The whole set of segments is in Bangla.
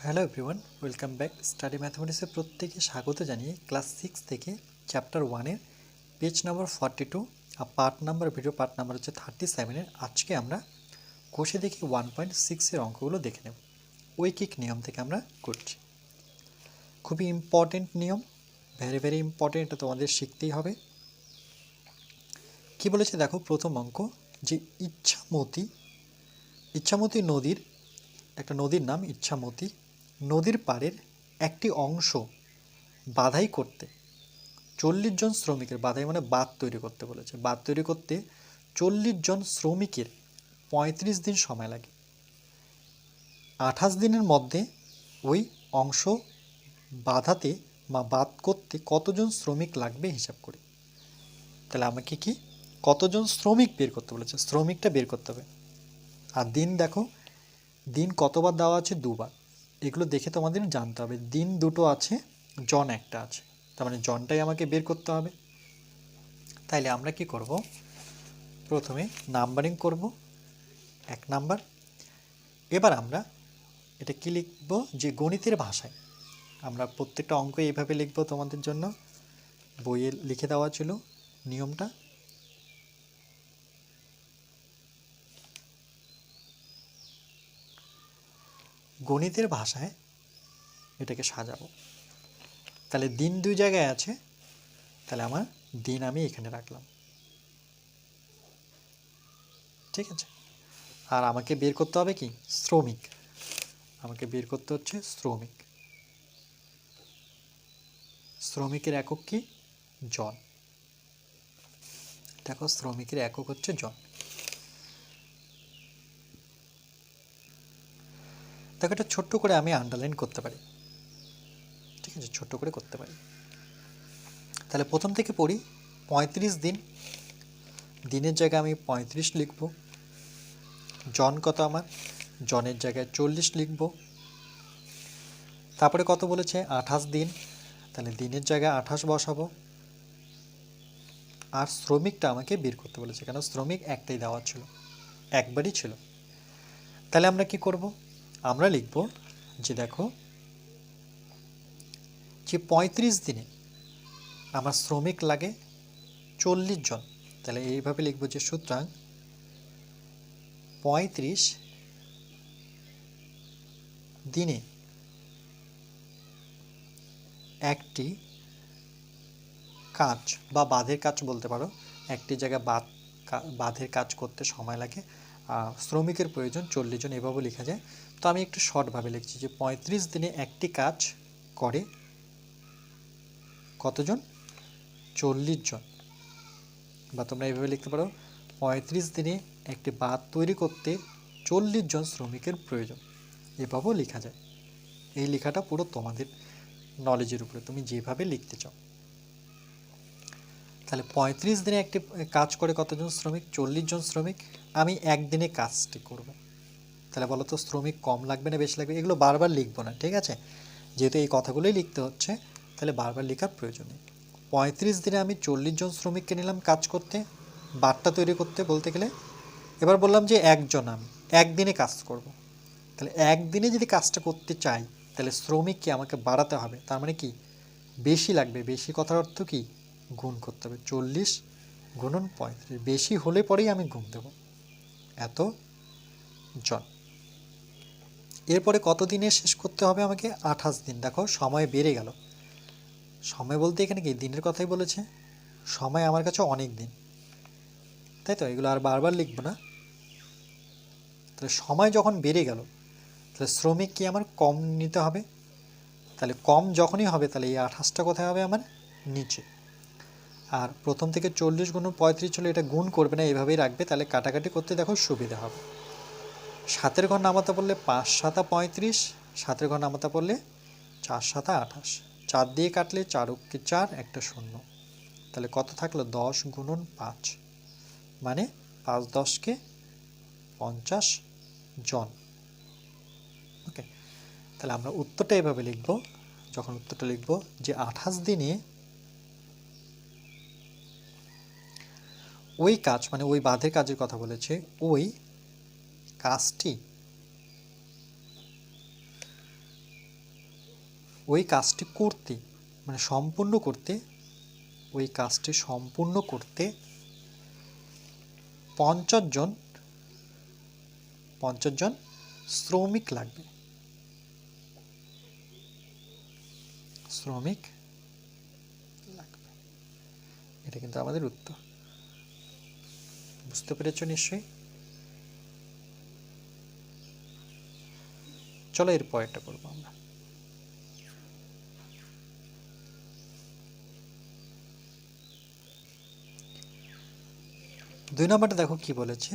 Hello everyone, welcome back. Study ম্যাথমেটিক্সে প্রত্যেকে স্বাগত জানিয়ে ক্লাস 6 থেকে চ্যাপ্টার 1-এর পেজ নাম্বার 42 আর পার্ট নাম্বার হচ্ছে 37-এর আজকে আমরা কষে দেখি 1.6-এর অঙ্কগুলো দেখে নেব। ঐকিক নিয়ম থেকে আমরা করছি। খুবই ইম্পর্টেন্ট নিয়ম, ভেরি ইম্পর্টেন্ট, এটা তোমাদের শিখতেই হবে। কি বলেছে দেখো, প্রথম অঙ্ক যে ইচ্ছামতি নদীর, একটা নদীর নাম ইচ্ছামতি, নদীর পাড়ের একটি অংশ বাধাই করতে 40 জন শ্রমিকের, বাধাই মানে বাঁধ তৈরি করতে বলেছে, বাঁধ তৈরি করতে 40 জন শ্রমিকের 35 দিন সময় লাগে। 28 দিনের মধ্যে ওই অংশ বাঁধাতে বা বাদ করতে কতজন শ্রমিক লাগবে হিসাব করে। তাহলে আমাকে কি কতজন শ্রমিক বের করতে বলেছে, শ্রমিকটা বের করতে হবে। আর দিন দেখো, দিন কতবার দেওয়া আছে, দুবার। এগুলো দেখে তোমাদের জানতে হবে। দিন দুটো আছে, জন একটা আছে, তার মানে জনটাই আমাকে বের করতে হবে। তাইলে আমরা কি করব, প্রথমে নাম্বারিং করব 1 নাম্বার। এবার আমরা এটা কি লিখব, যে গণিতের ভাষায় আমরা প্রত্যেকটা অঙ্ক এইভাবে লিখব। তোমাদের জন্য বইয়ে লিখে দেওয়া ছিল নিয়মটা। গণিতের ভাষায় এটাকে সাজাবো। তাহলে দিন দুই জায়গায় আছে, তাহলে আমার দিন আমি এখানে রাখলাম, ঠিক আছে। আর আমাকে বের করতে হবে কি, শ্রমিক। আমাকে বের করতে হচ্ছে শ্রমিক। শ্রমিকের একক কি, জন। দেখো শ্রমিকের একক হচ্ছে জন। দেখো এটা ছোট্ট করে আমি আন্ডারলাইন করতে পারি, ঠিক আছে, ছোট্ট করে করতে পারি। তাহলে প্রথম থেকে পড়ি। 35 দিন, দিনের জায়গায় আমি 35 লিখব। জন কত আমার, জনের জায়গায় 40 লিখব। তারপরে কত বলেছে, 28 দিন, তাহলে দিনের জায়গায় 28 বসাবো। আর শ্রমিকটা আমাকে বের করতে বলেছে, কেন শ্রমিক একটাই দেওয়া ছিল, একবারই ছিল। তাহলে আমরা কি করব, আমরা লিখব যে দেখো, যে 35 দিনে আমার শ্রমিক লাগে 40 জন। তাহলে এইভাবে লিখব যে সুতরাং 35 দিনে একটি কাজ বা বাঁধের কাজ বলতে পারো, একটি জায়গায় বাঁধের কাজ করতে সময় লাগে, শ্রমিকের প্রয়োজন 40 জন, এভাবে লেখা যায়। তো আমি একটু শর্টভাবে লিখছি যে 35 দিনে একটি কাজ করে কতজন, 40 জন। বা তোমরা এইভাবে লিখতে পারো, 35 দিনে একটি বাঁধ তৈরি করতে 40 জন শ্রমিকের প্রয়োজন, এভাবেও লেখা যায়। এই লেখাটা পুরো তোমাদের নলেজের উপরে, তুমি যেভাবে লিখতে চাও। তাহলে 35 দিনে একটি কাজ করে কতজন শ্রমিক, 40 জন শ্রমিক। আমি একদিনে কাজটি করব। তাহলে বলো তো শ্রমিক কম লাগবে না বেশি লাগবে, এগুলো বারবার লিখবো না, ঠিক আছে, যেহেতু এই কথাগুলোই লিখতে হচ্ছে, তাহলে বারবার লেখার প্রয়োজন নেই। 35 দিনে আমি 40 জন শ্রমিককে নিলাম কাজ করতে, বাঁধটা তৈরি করতে বলতে গেলে। এবার বললাম যে একজন আমি একদিনে কাজ করব। তাহলে একদিনে যদি কাজটা করতে চাই, তাহলে শ্রমিককে আমাকে বাড়াতে হবে, তার মানে কি বেশি লাগবে। বেশি কথার অর্থ কি, গুণ করতে হবে, 40 গুণন 35, বেশি হলে পরেই আমি গুণ দেব, এত জন। এরপরে কত দিনে শেষ করতে হবে আমাকে, 28 দিন। দেখো সময় বেড়ে গেল, সময় বলতে এখানে কি দিনের কথাই বলেছে, সময় আমার কাছে অনেক দিন, তাই তো, এগুলো আর বারবার লিখব না। তাহলে সময় যখন বেড়ে গেল, তাহলে শ্রমিক কি আমার কম নিতে হবে। তাহলে কম যখনই হবে, তাহলে এই 28টা কোথায় হবে, আমার নিচে। আর প্রথম থেকে 40 গুণন 35 ছিল, এটা গুণ করবে না, এভাবেই রাখবে, তাহলে কাটাকাটি করতে দেখো সুবিধা হবে। 7-এর ঘর নামাতে পড়লে 5 7 35, 7-এর ঘর নামাতে পড়লে 4 7 28, 4 দিয়ে কাটলে 4 কে 4, একটা শূন্য, তাহলে কত থাকলো 10 গুণন 5, মানে 5 10 কে 50 জন। ওকে, তাহলে আমরা উত্তরটা এভাবে লিখব। যখন উত্তরটা লিখব যে 28 দিনে ওই কাজ, মানে ওই বাঁধের কাজের কথা বলেছে, ওই কাজটি ওই কাজটি করতে মানে সম্পূর্ণ করতে, ওই কাজটি সম্পূর্ণ করতে 50 জন শ্রমিক লাগবে। শ্রমিক লাগবে, এটা কিন্তু আমাদের উত্তর। বুঝতে পেরেছো নিশ্চয়ই? চলো এর পরেরটা করবো আমরা। দুই নম্বরটা দেখো কি বলেছে,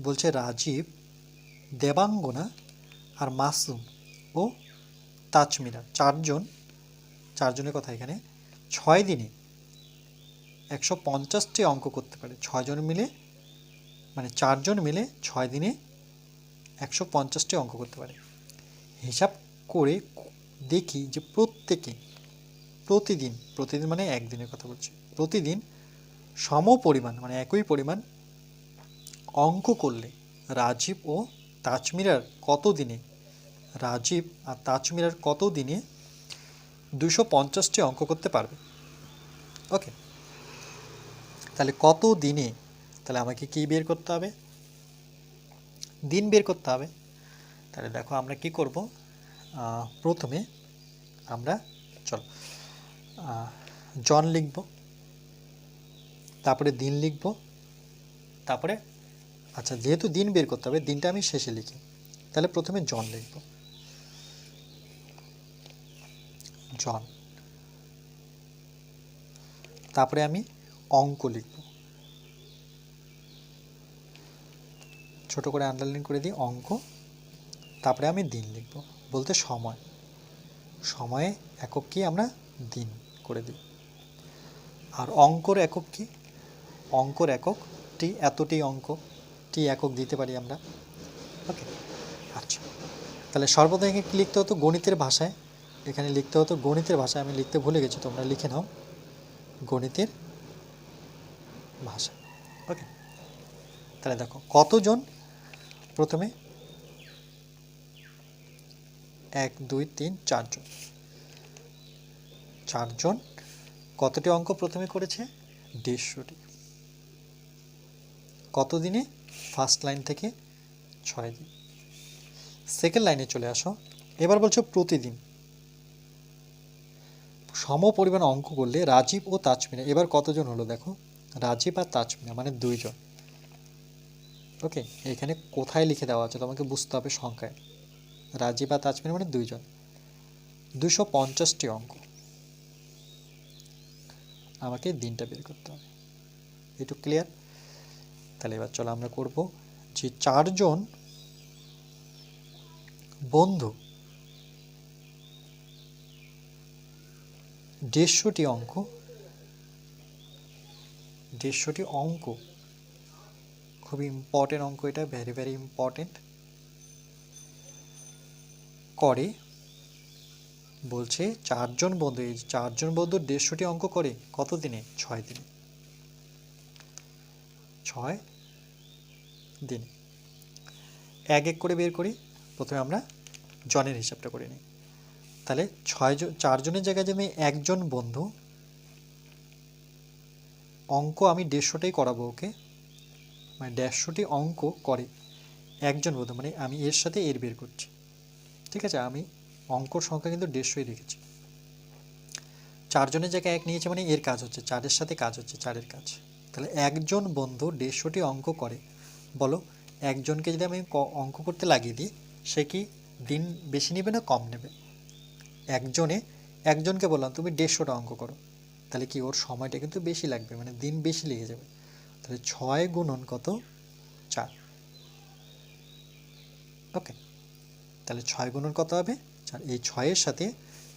বলছে রাজীব, দেবাঙ্গনা আর মাসুম ও তাজমিরা চারজনের কথা এখানে 6 দিনে 150টি অঙ্ক করতে পারে। 6 জন মিলে মানে 4 জন মিলে 6 দিনে 150টি অঙ্ক করতে পারে। হিসাব করে দেখি যে প্রতিদিন মানে একদিনের কথা বলছি, প্রতিদিন সমপরিমাণ মানে একই পরিমাণ অঙ্ক করলে রাজীব ও তাজমিরার কত দিনে 250টি অঙ্ক করতে পারবে। ওকে, তাহলে কত দিনে, তাহলে আমাকে কি বের করতে হবে? দিন বের করতে হবে। তাহলে দেখো আমরা কি করব, প্রথমে আমরা চলো জন লিখব, তারপরে দিন লিখব, তারপরে আচ্ছা যেহেতু দিন বের করতে হবে দিনটা আমি শেষে লিখি, তাহলে প্রথমে জন লিখব, জন, তারপরে আমি অঙ্ক লিখব, ছোট করে আন্ডারলাইন করে দিই অঙ্ক, তারপরে আমি দিন লিখব, বলতে সময়ে একক কি আমরা দিন করে দিই। আর অঙ্কর একক কি? অঙ্কর একক টি, এতটি অঙ্ক টি একক দিতে পারি আমরা। ওকে, আচ্ছা তাহলে সর্বদা এখানে কি লিখতে হতো? গণিতের ভাষায়, এখানে লিখতে হতো গণিতের ভাষায়, আমি লিখতে ভুলে গেছি, তোমরা লিখে নাও গণিতের ভাষা। ওকে, তাহলে দেখো কতজন, প্রথমে 1 2 3 4 জন, 4 জন কতটি অঙ্ক প্রথমে করেছে? 150টি। কত দিনে? ফার্স্ট লাইন থেকে 6 দিন। সেকেন্ড লাইনে চলে আসো, এবার বলছো প্রতিদিন সম পরিমাণ অঙ্ক করলে রাজীব ও তাজমিরা, এবার কতজন হলো দেখো, রাজীব আর তাজমিরা মানে 2 জন। ওকে, এখানে কোথায় লিখে দেওয়া আছে তোমাকে বুঝতে হবে সংখ্যায়, রাজীব আর তাজমিরা মানে 2 জন, 250টি অঙ্ক, আমাকে দিনটা বের করতে হবে। একটু ক্লিয়ার? তাহলে এবার চলো আমরা করব যে 4 জন বন্ধু 150টি অঙ্ক, 150টি অঙ্ক, খুবই ইম্পর্টেন্ট অঙ্ক এটা, ভেরি ভেরি ইম্পর্টেন্ট, করে বলছে 4 জন বন্ধু, এই 4 জন বন্ধু 150টি অঙ্ক করে কত দিনে? 6 দিনে, 6 দিনে। এক এক করে বের করি, প্রথমে আমরা জনের হিসাবটা করে নিই। তাহলে 4 জনের জায়গায় যে আমি একজন বন্ধু, অঙ্ক আমি 150টাই করাবো ওকে, মানে 150টি অঙ্ক করে একজন বন্ধু, মানে আমি এর সাথে এর বের করছি, ঠিক আছে? আমি অঙ্কর সংখ্যা কিন্তু 150ই রেখেছি। 4 জনের জায়গায় 1 নিয়েছে মানে এর কাজ হচ্ছে 4-এর সাথে কাজ হচ্ছে 4-এর কাজ। তাহলে একজন বন্ধু 150টি অঙ্ক করে, বলো একজনকে যদি আমি অঙ্ক করতে লাগিয়ে দিই, সে কি দিন বেশি নেবে না কম নেবে? একজনকে বললাম তুমি 150টা অঙ্ক করো, তাহলে কি ওর সময়টা কিন্তু বেশি লাগবে, মানে দিন বেশি লেগে যাবে। তাহলে 6 গুণন কত? 4। ওকে, তাহলে 6 গুণন কত হবে? 4। এই 6-এর সাথে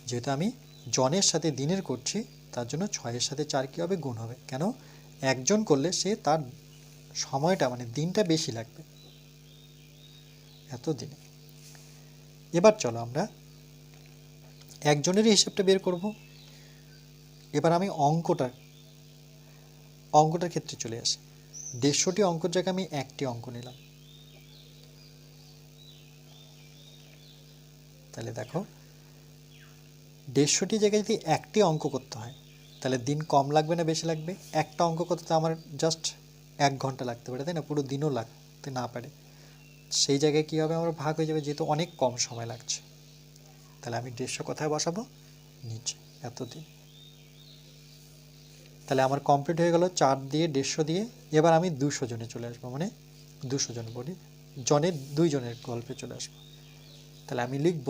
যেহেতু আমি জনের সাথে দিনের করছি, তার জন্য 6-এর সাথে 4 কী হবে? গুণ হবে। কেন? একজন করলে সে তার সময়টা মানে দিনটা বেশি লাগবে এত দিনে। এবার চলো আমরা একজনেরই হিসাবটা বের করব। এবার আমি অঙ্কটার ক্ষেত্রে চলে আসি। 150টি অঙ্কের জায়গায় আমি একটি অঙ্ক নিলাম, তাহলে দেখো 150টি জায়গায় যদি একটি অঙ্ক করতে হয় তাহলে দিন কম লাগবে না বেশি লাগবে? একটা অঙ্ক করতে আমার জাস্ট 1 ঘন্টা লাগতে পারে, তাই না? পুরো দিনও লাগতে না পারে। সেই জায়গায় কী হবে, আমার ভাগ হয়ে যাবে, যেহেতু অনেক কম সময় লাগছে। তাহলে আমি 150 কোথায় বসাবো? নিচে, এতদিন। তাহলে আমার কমপ্লিট হয়ে গেল 4 দিয়ে 150 দিয়ে। এবার আমি 200 জনে চলে আসবো, মানে 200 জন বলি, জনের 2 জনের গল্পে চলে আসবো। তাহলে আমি লিখব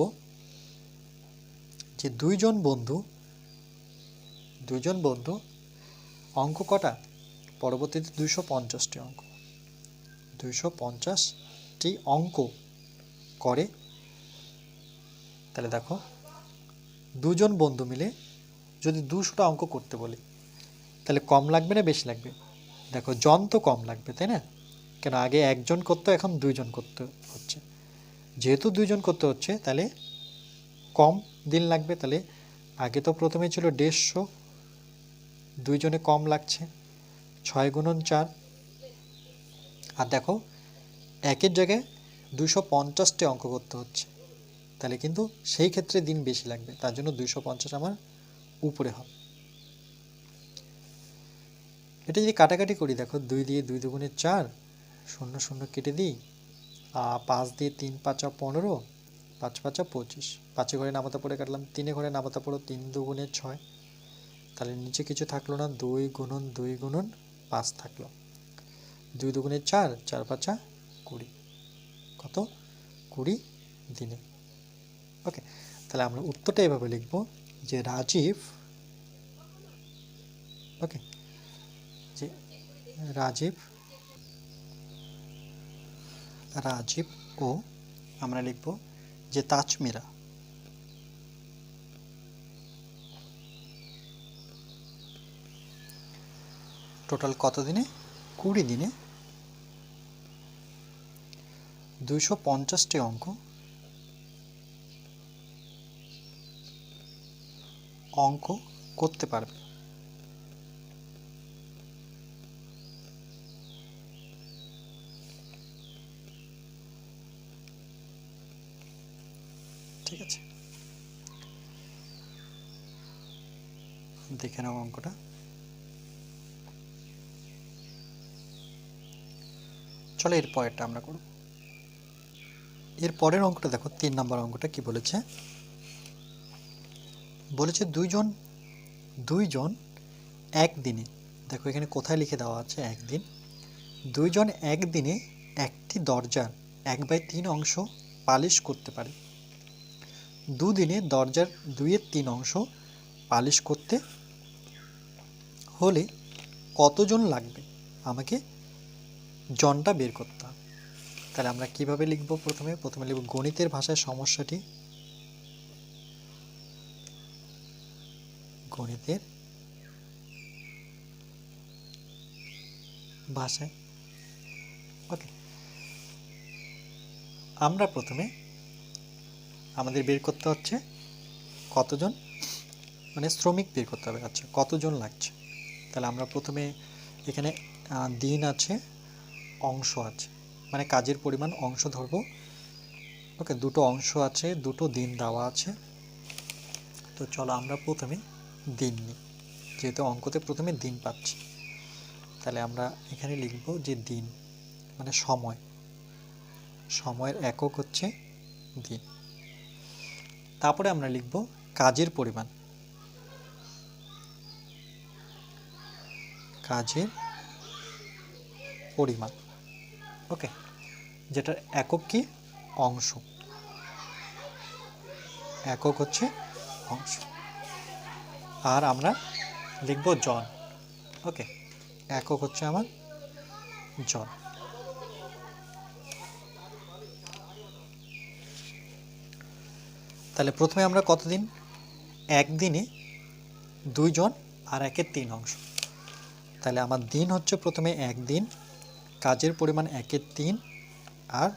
যে 2 জন বন্ধু অঙ্ক কটা? পরবর্তীতে 250টি অঙ্ক, 250টি অঙ্ক করে। তাহলে দেখো 2 জন বন্ধু মিলে যদি 200টা অঙ্ক করতে বলি তাহলে কম লাগবে না বেশি লাগবে? দেখো জন তো কম লাগবে, তাই না? কেন, আগে একজন করতো, এখন 2 জন করতে হচ্ছে। যেহেতু 2 জন করতে হচ্ছে তাহলে কম দিন লাগবে। তাহলে আগে তো প্রথমে ছিল 150, 2 জনে কম লাগছে, 6 গুণন 4। আর দেখো একের জায়গায় 250টি অঙ্ক করতে হচ্ছে, তাহলে কিন্তু সেই ক্ষেত্রে দিন বেশি লাগবে, তার জন্য 250 আমার উপরে হবে। এটা যদি কাটাকাটি করি, দেখো 2 দিয়ে 2 দুগুণে 4, 0 0 কেটে দিই, 5 দিয়ে 3 5 15, 5 5 25, 5 ঘরে নামাতা পড়ে কাটলাম, 3 ঘরে নামাতা পড়ো, 3 দুগুণে 6। তাহলে নিচে কিছু থাকলো না, 2 গুণন 2 গুণন 5 থাকলো, 2 দুগুণে 4, 4 5 20, কত? 20 দিনে। ওকে, তাহলে আমরা উত্তরটা এভাবে লিখব যে রাজীব, ওকে, যে রাজীব ও আমরা লিখব যে তাজমিরা টোটাল কত দিনে? 20 দিনে 250টি অঙ্ক করতে পারবে। ঠিক আছে, দেখে নাও অঙ্কটা। চলো এর পরেরটা আমরা করব। এর পরের অঙ্কটা দেখো, 3 নম্বর অঙ্কটা কি বলেছে? বলেছে 2 জন একদিনে, দেখো এখানে কোথায় লিখে দেওয়া আছে একদিন, 2 জন একদিনে একটি দরজার 1/3 অংশ পালিশ করতে পারে। 2 দিনে দরজার 2/3 অংশ পালিশ করতে হলে কতজন লাগবে? আমাকে জনটা বের করতে হবে। তাহলে আমরা কিভাবে লিখব? প্রথমে লিখব গণিতের ভাষায় সমস্যাটি, গণিতের ভাষায়। ওকে, আমরা প্রথমে আমাদের বের করতে হচ্ছে কতজন, মানে শ্রমিক বের করতে হবে। আচ্ছা, কতজন লাগছে? তাহলে আমরা প্রথমে এখানে দিন আছে, অংশ আছে, মানে কাজের পরিমাণ অংশ ধরব। ওকে, দুটো অংশ আছে, দুটো দিন দেওয়া আছে। তো চলো আমরা প্রথমে দিন নিই, যেহেতু অঙ্কতে প্রথমে দিন পাচ্ছি। তাহলে আমরা এখানে লিখব যে দিন মানে সময়ের একক হচ্ছে দিন। তারপরে আমরা লিখব কাজের পরিমাণ, ওকে, যেটার একক কি? অংশ, একক হচ্ছে অংশ। আর আমরা লিখব জন, ওকে, একক হচ্ছে আমার জন। তাহলে প্রথমে আমরা কতদিন? একদিনে 2 জন আর 1/3 অংশ। তাহলে আমার দিন হচ্ছে প্রথমে একদিন, কাজের পরিমাণ 1/3 আর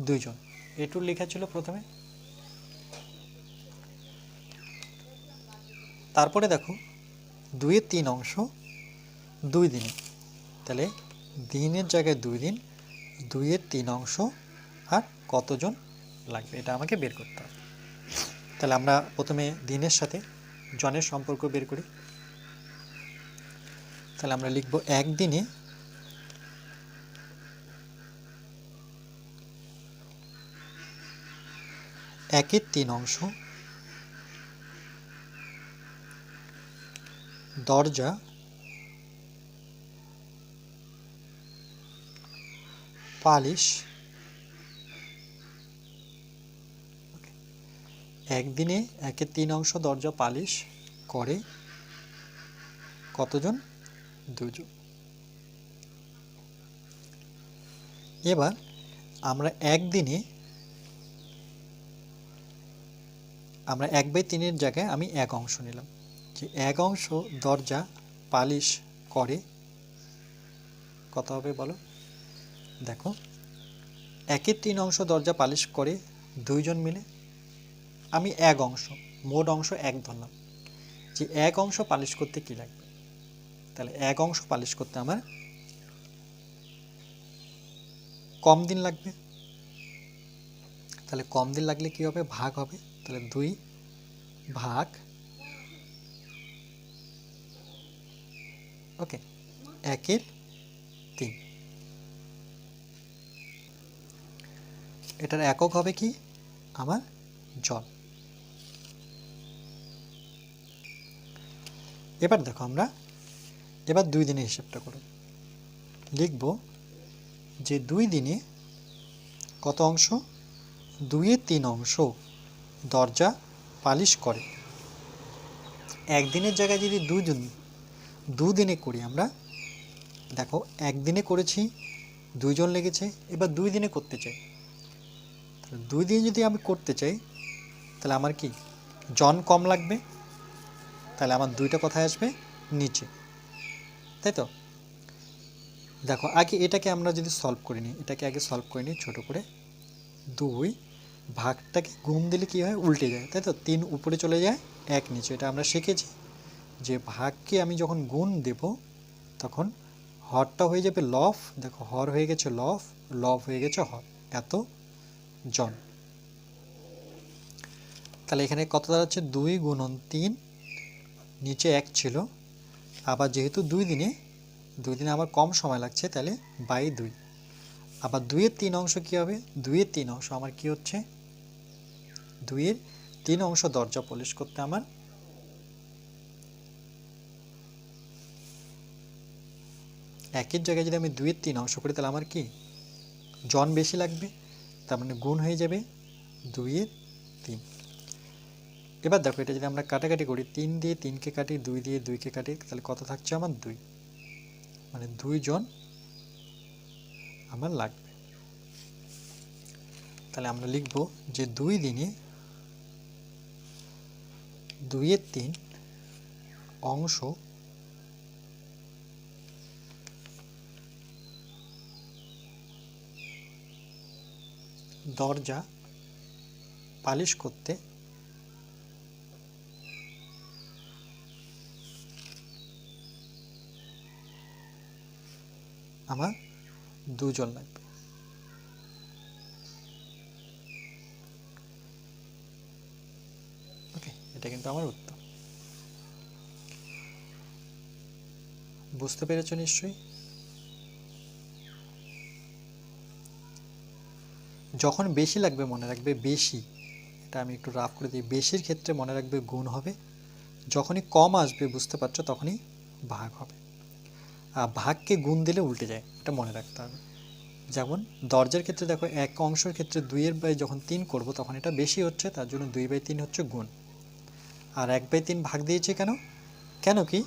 2 জন, এটুকু লেখা ছিল প্রথমে। তারপরে দেখো 2/3 অংশ 2 দিনে, তাহলে দিনের জায়গায় 2 দিন, 2/3 অংশ আর কতজন লাগবে এটা আমাকে বের করতে হবে। তাহলে আমরা প্রথমে দিনের সাথে জনের সম্পর্ক বের করি। তাহলে আমরা লিখব একদিনে একের 3 অংশ দরজা পালিশ একদিনে একের 3 অংশ দরজা পালিশ করে কতজন? 2 জন। এবার আমরা একদিনে আমরা 1/3 জায়গায় আমি 1 অংশ নিলাম, যে 1 অংশ দরজা পালিশ করে কত হবে বলো? দেখো, একের 3 অংশ দরজা পালিশ করে 2 জন মিলে। আমি 1 অংশ, মোট অংশ 1 ধরলাম, যে 1 অংশ পালিশ করতে কি লাগবে? তাহলে 1 অংশ পালিশ করতে আমার কম দিন লাগবে। তাহলে কম দিন লাগলে কি হবে? ভাগ হবে। তাহলে 2 ভাগ ওকে 1/3। এটার একক হবে কি? আমার জন। এবার দেখো, আমরা এবার 2 দিনের হিসাবটা করব। লিখব যে 2 দিনে কত অংশ? 2/3 অংশ দরজা পালিশ করে। একদিনের জায়গায় যদি 2 দিনে করি আমরা, দেখো একদিনে করেছি 2 জন লেগেছে, এবার 2 দিনে করতে চাই। তাহলে 2 দিনে যদি আমি করতে চাই তাহলে আমার কি জন কম লাগবে, তাহলে আমার 2টা কোথায় আসবে? নিচে, তাই তো? দেখো আগে এটাকে আমরা যদি সলভ করে নিই, এটাকে আগে সলভ করে নিই ছোটো করে। 2 ভাগটাকে গুণ দিলে কি হয়? উল্টে যায়, তাই তো? 3 উপরে চলে যায়, 1 নিচে। এটা আমরা শিখেছি যে ভাগকে আমি যখন গুণ দেব তখন হরটা হয়ে যাবে লব। দেখো হর হয়ে গেছে লব, লব হয়ে গেছে হর, এত জন। তাহলে এখানে কত দাঁড়াচ্ছে? 2 গুণন 3, নিচে 1 ছিল। আবার যেহেতু 2 দিনে আমার কম সময় লাগছে, তাহলে বাই 2। আবার 2/3 অংশ কি হবে? 2/3 অংশ আমার কি হচ্ছে? 2/3 অংশ দরজা পলিশ করতে আমার একের জায়গায় যদি আমি 2/3 অংশ করি তাহলে আমার কি জন বেশি লাগবে, তার মানে গুণ হয়ে যাবে 2/3। এবার দেখো, এটা যদি আমরা কাটাকাটি করি, 3 দিয়ে 3কে কাটি, 2 দিয়ে 2কে কাটি, তাহলে কত থাকছে আমার? 2, মানে 2 জন আমার লাগবে। তাহলে আমরা লিখব যে 2 দিনে 2/3 অংশ দরজা পালিশ করতে আমার 2 জন লাগবে। ওকে, এটা কিন্তু আমার উত্তর। বুঝতে পেরেছো নিশ্চয়ই? যখন বেশি লাগবে মনে রাখবে বেশি, এটা আমি একটু রাফ করে দিই, বেশির ক্ষেত্রে মনে রাখবে গুণ হবে, যখনই কম আসবে বুঝতে পারছো তখনই ভাগ হবে। আর ভাগকে গুণ দিলে উল্টে যায়, এটা মনে রাখতে হবে। যেমন দরজার ক্ষেত্রে দেখো, 1 অংশের ক্ষেত্রে 2/3 যখন 3 করব তখন এটা বেশি হচ্ছে, তার জন্য 2/3 হচ্ছে গুণ। আর 1/3 ভাগ দিয়েছি কেন? কেন কি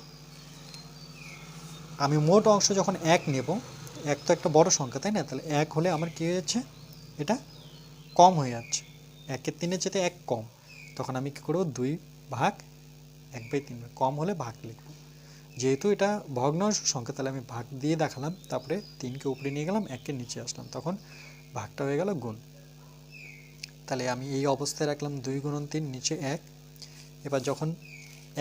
আমি মোট অংশ যখন 1 নেব, 1 তো একটা বড় সংখ্যা, তাই না? তাহলে 1 হলে আমার কী হয়ে যাচ্ছে? এটা কম হয়ে যাচ্ছে, 1/3 যেতে 1 কম, তখন আমি কী করবো? 2 ভাগ 1/3, কম হলে ভাগ লিখব। যেহেতু এটা ভগ্নাংশ সংখ্যা, তাহলে আমি ভাগ দিয়ে দেখালাম, তারপরে 3কে উপরে নিয়ে গেলাম, 1কে নিচে আসলাম, তখন ভাগটা হয়ে গেল গুণ। তাহলে আমি এই অবস্থায় রাখলাম 2 গুণন 3, নিচে 1। এবার যখন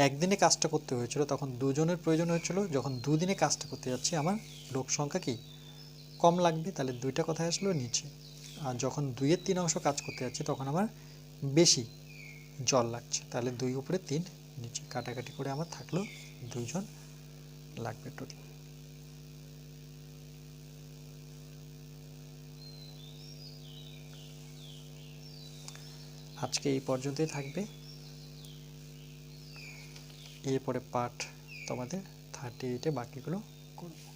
একদিনে কাজটা করতে হয়েছিল তখন 2 জনের প্রয়োজন হয়েছিল, যখন 2 দিনে কাজটা করতে যাচ্ছি আমার লোক সংখ্যা কি কম লাগবে, তাহলে 2টা কোথায় আসলো? নিচে। আর যখন 2/3 অংশ কাজ করতে যাচ্ছি তখন আমার বেশি জল লাগছে, তাহলে 2 উপরে 3 নিচে, কাটাকাটি করে আমার থাকলো 2 জন লাগবে টোটাল। আজকে এই পর্যন্তই থাকবে, এরপরে পার্ট তোমাদের 38-এ বাকিগুলো করব।